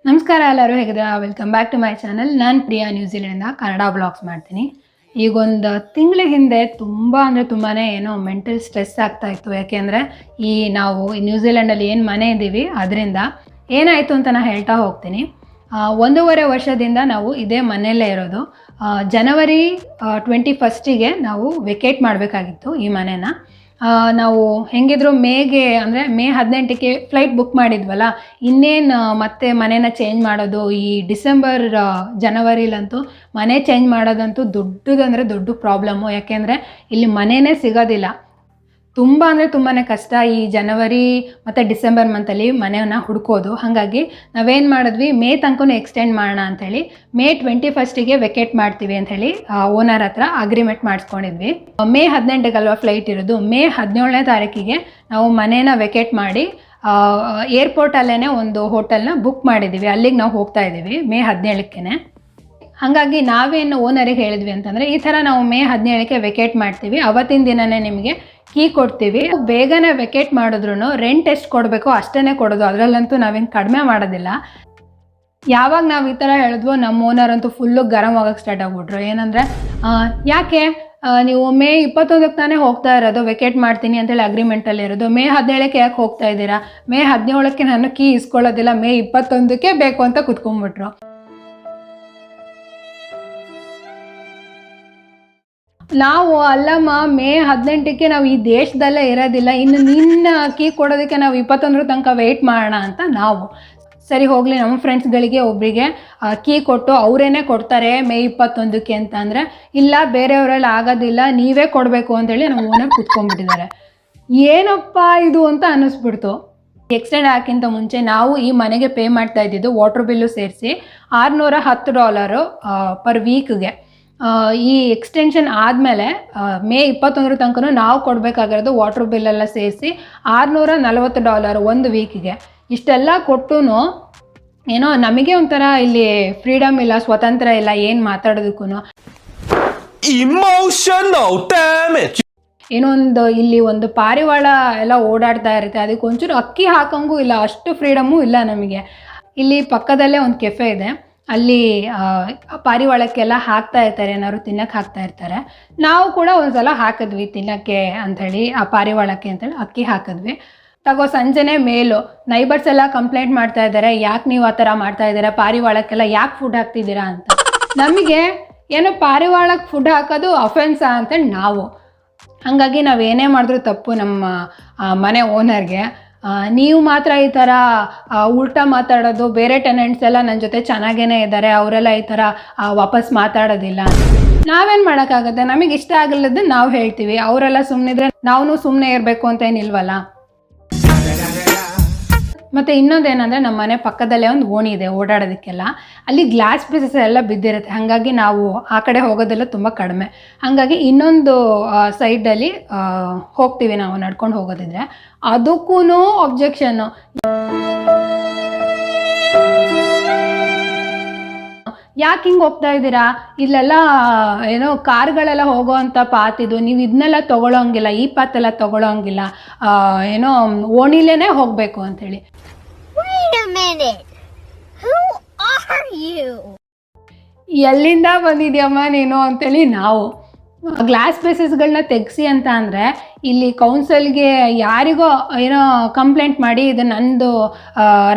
ನಮಸ್ಕಾರ ಎಲ್ಲರೂ ಹೇಗಿದ್ದೀರಾ? Welcome back to my channel. ನಾನು ಪ್ರಿಯಾ ನ್ಯೂಜಿಲೆಂಡಿಂದ ಕನ್ನಡ ಬ್ಲಾಗ್ಸ್ ಮಾಡ್ತೀನಿ. ಈಗೊಂದು ತಿಂಗಳ ಹಿಂದೆ ತುಂಬ ಏನೋ ಮೆಂಟಲ್ ಸ್ಟ್ರೆಸ್ ಆಗ್ತಾ ಇತ್ತು. ಯಾಕೆಂದರೆ ನಾವು ನ್ಯೂಜಿಲೆಂಡಲ್ಲಿ ಏನು ಮನೆ ಇದ್ದೀವಿ ಅದರಿಂದ ಏನಾಯಿತು ಅಂತ ನಾನು ಹೇಳ್ತಾ ಹೋಗ್ತೀನಿ. 1.5 ವರ್ಷದಿಂದ ನಾವು ಇದೇ ಮನೆಯಲ್ಲೇ ಇರೋದು. ಜನವರಿ 21ಗೆ ನಾವು ವೆಕೇಟ್ ಮಾಡಬೇಕಾಗಿತ್ತು ಈ ಮನೇನ. ನಾವು ಹೆಂಗಿದ್ರು ಮೇಗೆ ಅಂದರೆ ಮೇ 18ಕ್ಕೆ ಫ್ಲೈಟ್ ಬುಕ್ ಮಾಡಿದ್ವಲ್ಲ, ಇನ್ನೇನು ಮತ್ತೆ ಮನೇನ ಚೇಂಜ್ ಮಾಡೋದು. ಈ ಡಿಸೆಂಬರ್ ಜನವರಿಲಂತೂ ಮನೆ ಚೇಂಜ್ ಮಾಡೋದಂತೂ ದೊಡ್ಡ ಪ್ರಾಬ್ಲಮ್ಮು. ಯಾಕೆಂದರೆ ಇಲ್ಲಿ ಮನೆಯೇ ಸಿಗೋದಿಲ್ಲ. ತುಂಬಾ ಕಷ್ಟ ಈ ಜನವರಿ ಮತ್ತು ಡಿಸೆಂಬರ್ ಮಂತಲ್ಲಿ ಮನೆಯನ್ನು ಹುಡ್ಕೋದು. ಹಾಗಾಗಿ ನಾವೇನು ಮಾಡಿದ್ವಿ, ಮೇ ತನಕ ಎಕ್ಸ್ಟೆಂಡ್ ಮಾಡೋಣ ಅಂಥೇಳಿ ಮೇ 21ಗೆ ವೆಕೇಟ್ ಮಾಡ್ತೀವಿ ಅಂಥೇಳಿ ಓನರ್ ಹತ್ರ ಅಗ್ರಿಮೆಂಟ್ ಮಾಡಿಸ್ಕೊಂಡಿದ್ವಿ. ಮೇ 18ಗಲ್ವ ಫ್ಲೈಟ್ ಇರೋದು. ಮೇ 17ನೇ ತಾರೀಕಿಗೆ ನಾವು ಮನೇನ ವೆಕೇಟ್ ಮಾಡಿ ಏರ್ಪೋರ್ಟಲ್ಲೇ ಒಂದು ಹೋಟೆಲ್ನ ಬುಕ್ ಮಾಡಿದ್ದೀವಿ. ಅಲ್ಲಿಗೆ ನಾವು ಹೋಗ್ತಾ ಇದ್ದೀವಿ ಮೇ 17ಕ್ಕೆ. ಹಾಗಾಗಿ ನಾವೇನು ಓನರಿಗೆ ಹೇಳಿದ್ವಿ ಅಂತಂದರೆ, ಈ ಥರ ನಾವು ಮೇ 17ಕ್ಕೆ ವೆಕೇಟ್ ಮಾಡ್ತೀವಿ, ಅವತ್ತಿನ ದಿನವೇ ನಿಮಗೆ ಕೀ ಕೊಡ್ತೀವಿ. ಬೇಗನೆ ವೆಕೇಟ್ ಮಾಡಿದ್ರು ರೆಂಟ್ ಎಷ್ಟು ಕೊಡಬೇಕೋ ಅಷ್ಟೇ ಕೊಡೋದು, ಅದರಲ್ಲಂತೂ ನಾವೇನು ಕಡಿಮೆ ಮಾಡೋದಿಲ್ಲ. ಯಾವಾಗ ನಾವು ಈ ಥರ ಹೇಳಿದ್ವೋ ನಮ್ಮ ಓನರ್ ಅಂತೂ ಫುಲ್ಲು ಗರಂ ಆಗೋಕ್ಕೆ ಸ್ಟಾರ್ಟ್ ಆಗಿಬಿಟ್ರು. ಏನಂದರೆ, ಯಾಕೆ ನೀವು ಮೇ 21ಕ್ಕೆ ತಾನೇ ಹೋಗ್ತಾ ಇರೋದು, ವೆಕೇಟ್ ಮಾಡ್ತೀನಿ ಅಂತೇಳಿ ಅಗ್ರಿಮೆಂಟಲ್ಲಿ ಇರೋದು, ಮೇ 17ಕ್ಕೆ ಯಾಕೆ ಹೋಗ್ತಾ ಇದ್ದೀರಾ? ಮೇ 17ಕ್ಕೆ ನಾನು ಕೀ ಇಸ್ಕೊಳ್ಳೋದಿಲ್ಲ, ಮೇ 21ಕ್ಕೆ ಬೇಕು ಅಂತ ಕುತ್ಕೊಂಡ್ಬಿಟ್ರು. ನಾವು ಅಲ್ಲಮ್ಮ, ಮೇ 18ಕ್ಕೆ ನಾವು ಈ ದೇಶದಲ್ಲೇ ಇರೋದಿಲ್ಲ, ಇನ್ನು ನಿನ್ನ ಕೀ ಕೊಡೋದಕ್ಕೆ ನಾವು 21 ತನಕ ವೆಯ್ಟ್ ಮಾಡೋಣ ಅಂತ ನಾವು. ಸರಿ ಹೋಗಲಿ, ನಮ್ಮ ಫ್ರೆಂಡ್ಸ್ಗಳಿಗೆ ಒಬ್ಬರಿಗೆ ಕೀ ಕೊಟ್ಟು ಅವರೇನೆ ಕೊಡ್ತಾರೆ ಮೇ 21ಕ್ಕೆ ಅಂತ ಅಂದರೆ, ಇಲ್ಲ ಬೇರೆಯವರೆಲ್ಲ ಆಗೋದಿಲ್ಲ, ನೀವೇ ಕೊಡಬೇಕು ಅಂತೇಳಿ ನಮ್ಮ ಓನರ್ ಕುತ್ಕೊಂಡ್ಬಿಟ್ಟಿದ್ದಾರೆ. ಏನಪ್ಪ ಇದು ಅಂತ ಅನ್ನಿಸ್ಬಿಡ್ತು. ಎಕ್ಸ್ಟೆಂಡ್ ಹಾಕಿಂತ ಮುಂಚೆ ನಾವು ಈ ಮನೆಗೆ ಪೇ ಮಾಡ್ತಾ ಇದ್ದಿದ್ದು ವಾಟ್ರ್ ಬಿಲ್ಲು ಸೇರಿಸಿ $610 ಪರ್ ವೀಕ್ಗೆ. ಈ ಎಕ್ಸ್ಟೆನ್ಷನ್ ಆದಮೇಲೆ ಮೇ 21 ತನಕ ನಾವು ಕೊಡಬೇಕಾಗಿರೋದು ವಾಟ್ರ್ ಬಿಲ್ಲೆಲ್ಲ ಸೇರಿಸಿ $640 ಒಂದು ವೀಕಿಗೆ. ಇಷ್ಟೆಲ್ಲ ಕೊಟ್ಟು ಏನೋ ನಮಗೆ ಒಂಥರ ಇಲ್ಲಿ ಫ್ರೀಡಮ್ ಇಲ್ಲ, ಸ್ವತಂತ್ರ ಇಲ್ಲ, ಏನು ಮಾತಾಡೋದಕ್ಕೂ. Emotional damage. ಏನೋ ಇಲ್ಲಿ ಒಂದು ಪಾರಿವಾಳ ಎಲ್ಲ ಓಡಾಡ್ತಾ ಇರುತ್ತೆ, ಅದಕ್ಕೆ ಒಂಚೂರು ಅಕ್ಕಿ ಹಾಕಂಗೂ ಇಲ್ಲ, ಅಷ್ಟು ಫ್ರೀಡಮ್ಮು ಇಲ್ಲ ನಮಗೆ. ಇಲ್ಲಿ ಪಕ್ಕದಲ್ಲೇ ಒಂದು ಕೆಫೆ ಇದೆ, ಅಲ್ಲಿ ಪಾರಿವಾಳಕ್ಕೆಲ್ಲ ಹಾಕ್ತಾ ಇರ್ತಾರೆ, ಏನಾದ್ರು ತಿನ್ನಕ್ಕೆ ಹಾಕ್ತಾ ಇರ್ತಾರೆ. ನಾವು ಕೂಡ ಒಂದ್ಸಲ ಹಾಕಿದ್ವಿ ತಿನ್ನಕ್ಕೆ ಅಂಥೇಳಿ, ಆ ಪಾರಿವಾಳಕ್ಕೆ ಅಂತೇಳಿ ಅಕ್ಕಿ ಹಾಕಿದ್ವಿ. ತಗೋ ಸಂಜೆನೇ ಮೇಲು ನೈಬರ್ಸ್ ಎಲ್ಲ ಕಂಪ್ಲೇಂಟ್ ಮಾಡ್ತಾ ಇದ್ದಾರೆ, ಯಾಕೆ ನೀವು ಆ ಥರ ಮಾಡ್ತಾ ಇದ್ದೀರಾ, ಪಾರಿವಾಳಕ್ಕೆಲ್ಲ ಯಾಕೆ ಫುಡ್ ಹಾಕ್ತಿದ್ದೀರಾ ಅಂತ. ನಮಗೆ ಏನೋ ಪಾರಿವಾಳಕ್ಕೆ ಫುಡ್ ಹಾಕೋದು ಅಫೆನ್ಸಾ ಅಂತೇಳಿ ನಾವು. ಹಾಗಾಗಿ ನಾವೇನೇ ಮಾಡಿದ್ರು ತಪ್ಪು ನಮ್ಮ ಮನೆ ಓನರ್ಗೆ. ನೀವು ಮಾತ್ರ ಈ ಥರ ಉಲ್ಟಾ ಮಾತಾಡೋದು, ಬೇರೆ ಟೆನೆಂಟ್ಸ್ ಎಲ್ಲ ನನ್ನ ಜೊತೆ ಚೆನ್ನಾಗೇ ಇದ್ದಾರೆ, ಅವರೆಲ್ಲ ಈ ಥರ ವಾಪಸ್ ಮಾತಾಡೋದಿಲ್ಲ. ನಾವೇನು ಮಾಡೋಕ್ಕಾಗುತ್ತೆ, ನಮಗೆ ಇಷ್ಟ ಆಗಲಿದ್ದು ನಾವು ಹೇಳ್ತೀವಿ, ಅವರೆಲ್ಲ ಸುಮ್ಮನಿದ್ರೆ ನಾವು ಸುಮ್ಮನೆ ಇರಬೇಕು ಅಂತ ಏನಿಲ್ವಲ್ಲ. ಮತ್ತು ಇನ್ನೊಂದೇನೆಂದರೆ, ನಮ್ಮ ಮನೆ ಪಕ್ಕದಲ್ಲೇ ಒಂದು ಓಣಿ ಇದೆ ಓಡಾಡೋದಕ್ಕೆಲ್ಲ, ಅಲ್ಲಿ ಗ್ಲಾಸ್ ಪೀಸಸ್ ಎಲ್ಲ ಬಿದ್ದಿರುತ್ತೆ. ಹಾಗಾಗಿ ನಾವು ಆ ಕಡೆ ಹೋಗೋದೆಲ್ಲ ತುಂಬ ಕಡಿಮೆ. ಹಾಗಾಗಿ ಇನ್ನೊಂದು ಸೈಡಲ್ಲಿ ಹೋಗ್ತೀವಿ ನಾವು ನಡ್ಕೊಂಡು ಹೋಗೋದಿದ್ರೆ, ಅದಕ್ಕೂ ಅಬ್ಜೆಕ್ಷನ್ನು. ಯಾಕೆ ಹಿಂಗೆ ಹೋಗ್ತಾ ಇದ್ದೀರಾ, ಇಲ್ಲೆಲ್ಲ ಏನೋ ಕಾರ್ಗಳೆಲ್ಲ ಹೋಗೋ ಅಂಥ ಪಾತ್ ಇದು, ನೀವು ಇದನ್ನೆಲ್ಲ ತೊಗೊಳ್ಳೋಂಗಿಲ್ಲ, ಈ ಪಾತೆಲ್ಲ ತೊಗೊಳ್ಳೋಂಗಿಲ್ಲ, ಏನೋ ಓಣಿಲೇನೆ ಹೋಗಬೇಕು ಅಂಥೇಳಿ. ಎಲ್ಲಿಂದ ಬಂದಿದ್ಯಮ್ಮ ನೀನು ಅಂತೇಳಿ ನಾವು. ಗ್ಲಾಸ್ ಪೀಸಸ್ಗಳನ್ನ ತೆಗೆಸಿ ಅಂತ ಅಂದರೆ, ಇಲ್ಲಿ ಕೌನ್ಸಿಲ್ಗೆ ಯಾರಿಗೋ ಏನೋ ಕಂಪ್ಲೇಂಟ್ ಮಾಡಿ ಇದು ನಂದು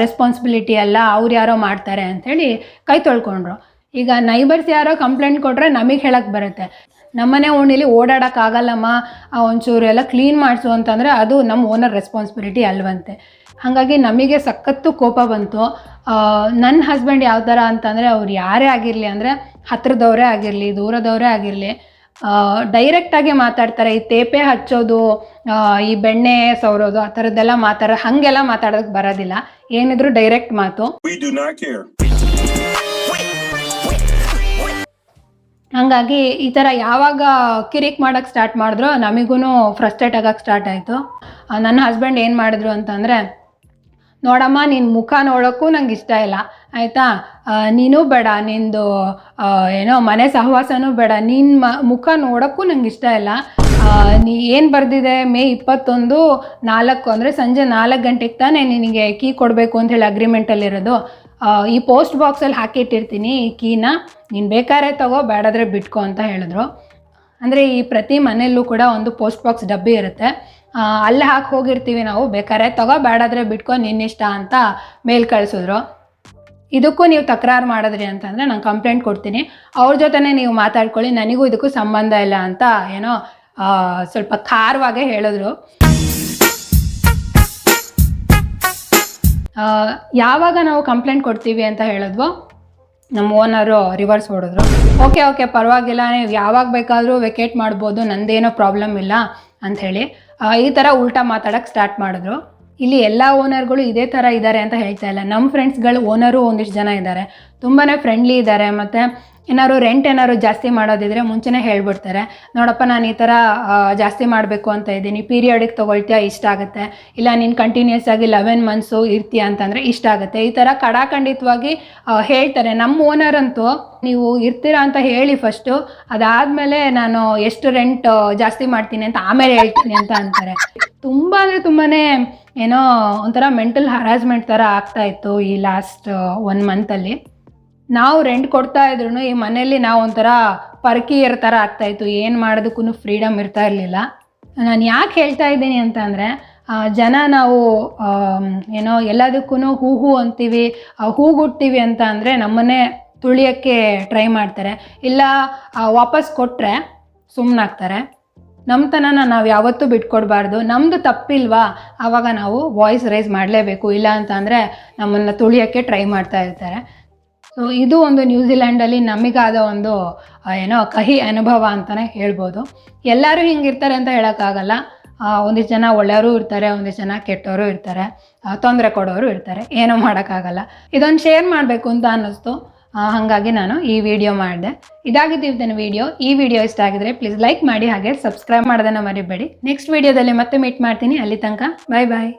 ರೆಸ್ಪಾನ್ಸಿಬಿಲಿಟಿ ಅಲ್ಲ, ಅವ್ರು ಯಾರೋ ಮಾಡ್ತಾರೆ ಅಂಥೇಳಿ ಕೈ ತೊಳ್ಕೊಂಡ್ರು. ಈಗ ನೈಬರ್ಸ್ ಯಾರೋ ಕಂಪ್ಲೇಂಟ್ ಕೊಟ್ಟರೆ ನಮಗೆ ಹೇಳಕ್ಕೆ ಬರುತ್ತೆ, ನಮ್ಮನೆ ಓಣಿಲಿ ಓಡಾಡೋಕ್ಕಾಗಲ್ಲಮ್ಮ, ಒಂಚೂರು ಎಲ್ಲ ಕ್ಲೀನ್ ಮಾಡಿಸು ಅಂತಂದರೆ ಅದು ನಮ್ಮ ಓನರ್ ರೆಸ್ಪಾನ್ಸಿಬಿಲಿಟಿ ಅಲ್ವಂತೆ. ಹಾಗಾಗಿ ನಮಗೆ ಸಖತ್ತು ಕೋಪ ಬಂತು. ನನ್ನ ಹಸ್ಬೆಂಡ್ ಯಾವ ಥರ ಅಂತಂದರೆ, ಅವ್ರು ಯಾರೇ ಆಗಿರಲಿ, ಅಂದರೆ ಹತ್ತಿರದವರೇ ಆಗಿರಲಿ ದೂರದವರೇ ಆಗಿರಲಿ, ಡೈರೆಕ್ಟಾಗಿ ಮಾತಾಡ್ತಾರೆ. ಈ ತೇಪೆ ಹಚ್ಚೋದು, ಈ ಬೆಣ್ಣೆ ಸವರೋದು, ಆ ಥರದ್ದೆಲ್ಲ ಹಾಗೆಲ್ಲ ಮಾತಾಡೋದಕ್ಕೆ ಬರೋದಿಲ್ಲ. ಏನಿದ್ರು ಡೈರೆಕ್ಟ್ ಮಾತು. ಹಾಗಾಗಿ ಈ ಥರ ಯಾವಾಗ ಕಿರಿಕ್ ಮಾಡೋಕ್ಕೆ ಸ್ಟಾರ್ಟ್ ಮಾಡಿದ್ರು ನಮಗೂ ಫ್ರಸ್ಟ್ರೇಟ್ ಆಗೋಕ್ಕೆ ಸ್ಟಾರ್ಟ್ ಆಯಿತು. ನನ್ನ ಹಸ್ಬೆಂಡ್ ಏನು ಮಾಡಿದ್ರು ಅಂತಂದರೆ, ನೋಡಮ್ಮ, ನಿನ್ನ ಮುಖ ನೋಡೋಕ್ಕೂ ನಂಗೆ ಇಷ್ಟ ಇಲ್ಲ, ಆಯಿತಾ, ನೀನು ಬೇಡ, ನಿಂದು ಏನೋ ಮನೆ ಸಹವಾಸನೂ ಬೇಡ, ನಿನ್ನ ಮುಖ ನೋಡೋಕ್ಕೂ ನಂಗೆ ಇಷ್ಟ ಇಲ್ಲ. ನೀ ಏನು ಬರೆದಿದೆ, ಮೇ 21 4 ಅಂದರೆ ಸಂಜೆ 4 ಗಂಟೆಗೆ ತಾನೇ ನಿನಗೆ ಕೀ ಕೊಡಬೇಕು ಅಂತ ಹೇಳಿ ಅಗ್ರಿಮೆಂಟಲ್ಲಿರೋದು. ಈ ಪೋಸ್ಟ್ ಬಾಕ್ಸಲ್ಲಿ ಹಾಕಿಟ್ಟಿರ್ತೀನಿ ಈ ಕೀನ, ನೀನು ಬೇಕಾದ್ರೆ ತಗೋ ಬೇಡಾದರೆ ಬಿಟ್ಕೋ ಅಂತ ಹೇಳಿದ್ರು. ಅಂದರೆ ಈ ಪ್ರತಿ ಮನೆಯಲ್ಲೂ ಕೂಡ ಒಂದು ಪೋಸ್ಟ್ ಬಾಕ್ಸ್ ಡಬ್ಬಿ ಇರುತ್ತೆ, ಅಲ್ಲೇ ಹಾಕಿ ಹೋಗಿರ್ತೀವಿ ನಾವು, ಬೇಕಾದ್ರೆ ತಗೋ ಬೇಡಾದರೆ ಬಿಟ್ಕೋ ನಿನ್ನಿಷ್ಟ ಅಂತ ಮೇಲ್ ಕಳಿಸಿದ್ರು. ಇದಕ್ಕೂ ನೀವು ತಕರಾರು ಮಾಡಿದ್ರಿ ಅಂತಂದರೆ ನಾನು ಕಂಪ್ಲೇಂಟ್ ಕೊಡ್ತೀನಿ, ಅವ್ರ ಜೊತೆನೇ ನೀವು ಮಾತಾಡ್ಕೊಳ್ಳಿ, ನನಗೂ ಇದಕ್ಕೂ ಸಂಬಂಧ ಇಲ್ಲ ಅಂತ ಏನೋ ಸ್ವಲ್ಪ ಖಾರವಾಗೇ ಹೇಳಿದ್ರು. ಯಾವಾಗ ನಾವು ಕಂಪ್ಲೇಂಟ್ ಕೊಡ್ತೀವಿ ಅಂತ ಹೇಳಿದ್ವೋ ನಮ್ಮ ಓನರು ರಿವರ್ಸ್ ಹೊಡೆದ್ರು. ಓಕೆ ಪರವಾಗಿಲ್ಲ, ನೀವು ಯಾವಾಗ ಬೇಕಾದರೂ ವೆಕೇಟ್ ಮಾಡ್ಬೋದು, ನಂದೇನೋ ಪ್ರಾಬ್ಲಮ್ ಇಲ್ಲ ಅಂಥೇಳಿ ಈ ಥರ ಉಲ್ಟಾ ಮಾತಾಡೋಕ್ಕೆ ಸ್ಟಾರ್ಟ್ ಮಾಡಿದ್ರು. ಇಲ್ಲಿ ಎಲ್ಲ ಓನರ್ಗಳು ಇದೇ ಥರ ಇದ್ದಾರೆ ಅಂತ ಹೇಳ್ತಾ ಇಲ್ಲ, ನಮ್ಮ ಫ್ರೆಂಡ್ಸ್ಗಳು ಓನರು ಒಂದಿಷ್ಟು ಜನ ಇದ್ದಾರೆ, ತುಂಬಾ ಫ್ರೆಂಡ್ಲಿ ಇದ್ದಾರೆ. ಮತ್ತು ಏನಾದ್ರು ಜಾಸ್ತಿ ಮಾಡೋದಿದ್ರೆ ಮುಂಚೆನೇ ಹೇಳ್ಬಿಡ್ತಾರೆ, ನೋಡಪ್ಪ ನಾನು ಈ ಥರ ಜಾಸ್ತಿ ಮಾಡಬೇಕು ಅಂತ ಇದ್ದೀನಿ, ಪೀರಿಯಡಿಗೆ ತೊಗೊಳ್ತೀಯ ಇಷ್ಟ ಆಗುತ್ತೆ, ಇಲ್ಲ ನೀನು ಕಂಟಿನ್ಯೂಸ್ ಆಗಿ 11 ಮಂತ್ಸು ಇರ್ತೀಯ ಅಂತಂದರೆ ಇಷ್ಟ ಆಗುತ್ತೆ, ಈ ಥರ ಕಡಾಖಂಡಿತವಾಗಿ ಹೇಳ್ತಾರೆ. ನಮ್ಮ ಓನರ್ ಅಂತೂ ನೀವು ಇರ್ತೀರಾ ಅಂತ ಹೇಳಿ ಫಸ್ಟು, ಅದಾದಮೇಲೆ ನಾನು ಎಷ್ಟು ರೆಂಟ್ ಜಾಸ್ತಿ ಮಾಡ್ತೀನಿ ಅಂತ ಆಮೇಲೆ ಹೇಳ್ತೀನಿ ಅಂತ ಅಂತಾರೆ. ತುಂಬ ಅಂದರೆ ತುಂಬಾ ಏನೋ ಒಂಥರ ಮೆಂಟಲ್ ಹರಾಸ್ಮೆಂಟ್ ಥರ ಆಗ್ತಾಯಿತ್ತು ಈ ಲಾಸ್ಟ್ 1 ಮಂತಲ್ಲಿ. ನಾವು ರೆಂಟ್ ಕೊಡ್ತಾ ಇದ್ರು ಈ ಮನೆಯಲ್ಲಿ ನಾವು ಒಂಥರ ಪರಕೀಯರ ಥರ ಆಗ್ತಾಯಿತ್ತು, ಏನು ಮಾಡೋದಕ್ಕೂ ಫ್ರೀಡಮ್ ಇರ್ತಾ ಇರಲಿಲ್ಲ. ನಾನು ಯಾಕೆ ಹೇಳ್ತಾ ಇದ್ದೀನಿ ಅಂತಂದರೆ, ಜನ ನಾವು ಏನೋ ಎಲ್ಲದಕ್ಕೂ ಹೂ ಅಂತೀವಿ, ಹೂಗುಡ್ತೀವಿ ಅಂತ ಅಂದರೆ ನಮ್ಮನ್ನೇ ತುಳಿಯೋಕ್ಕೆ ಟ್ರೈ ಮಾಡ್ತಾರೆ, ಇಲ್ಲ ವಾಪಸ್ ಕೊಟ್ಟರೆ ಸುಮ್ಮನಾಗ್ತಾರೆ. ನಮ್ಮತನನ ನಾವು ಯಾವತ್ತೂ ಬಿಟ್ಕೊಡ್ಬಾರ್ದು, ನಮ್ಮದು ತಪ್ಪಿಲ್ವಾ ಆವಾಗ ನಾವು ವಾಯ್ಸ್ ರೈಸ್ ಮಾಡಲೇಬೇಕು, ಇಲ್ಲ ಅಂತಂದರೆ ನಮ್ಮನ್ನು ತುಳಿಯೋಕ್ಕೆ ಟ್ರೈ ಮಾಡ್ತಾ ಇರ್ತಾರೆ. ಸೊ ಇದು ಒಂದು ನ್ಯೂಜಿಲ್ಯಾಂಡಲ್ಲಿ ನಮಗಾದ ಒಂದು ಏನೋ ಕಹಿ ಅನುಭವ ಅಂತಲೇ ಹೇಳ್ಬೋದು. ಎಲ್ಲರೂ ಹಿಂಗಿರ್ತಾರೆ ಅಂತ ಹೇಳೋಕ್ಕಾಗಲ್ಲ, ಒಂದಿಷ್ಟು ಜನ ಒಳ್ಳೆಯವರು ಇರ್ತಾರೆ, ಒಂದಿಷ್ಟು ಜನ ಕೆಟ್ಟವರು ಇರ್ತಾರೆ, ತೊಂದರೆ ಕೊಡೋರು ಇರ್ತಾರೆ, ಏನೂ ಮಾಡೋಕ್ಕಾಗಲ್ಲ. ಇದೊಂದು ಶೇರ್ ಮಾಡಬೇಕು ಅಂತ ಅನ್ನಿಸ್ತು, ಹಾಗಾಗಿ ನಾನು ಈ ವಿಡಿಯೋ ಮಾಡಿದೆ. ಇದಾಗಿದ್ದು ಇವತ್ತಿನ ವಿಡಿಯೋ. ಈ ವಿಡಿಯೋ ಇಷ್ಟ ಆಗಿದ್ರೆ ಪ್ಲೀಸ್ ಲೈಕ್ ಮಾಡಿ, ಹಾಗೆ ಸಬ್ಸ್ಕ್ರೈಬ್ ಮಾಡೋದನ್ನು ಮರಿಬೇಡಿ. ನೆಕ್ಸ್ಟ್ ವಿಡಿಯೋದಲ್ಲಿ ಮತ್ತೆ ಮೀಟ್ ಮಾಡ್ತೀನಿ, ಅಲ್ಲಿ ತನಕ ಬಾಯ್ ಬಾಯ್.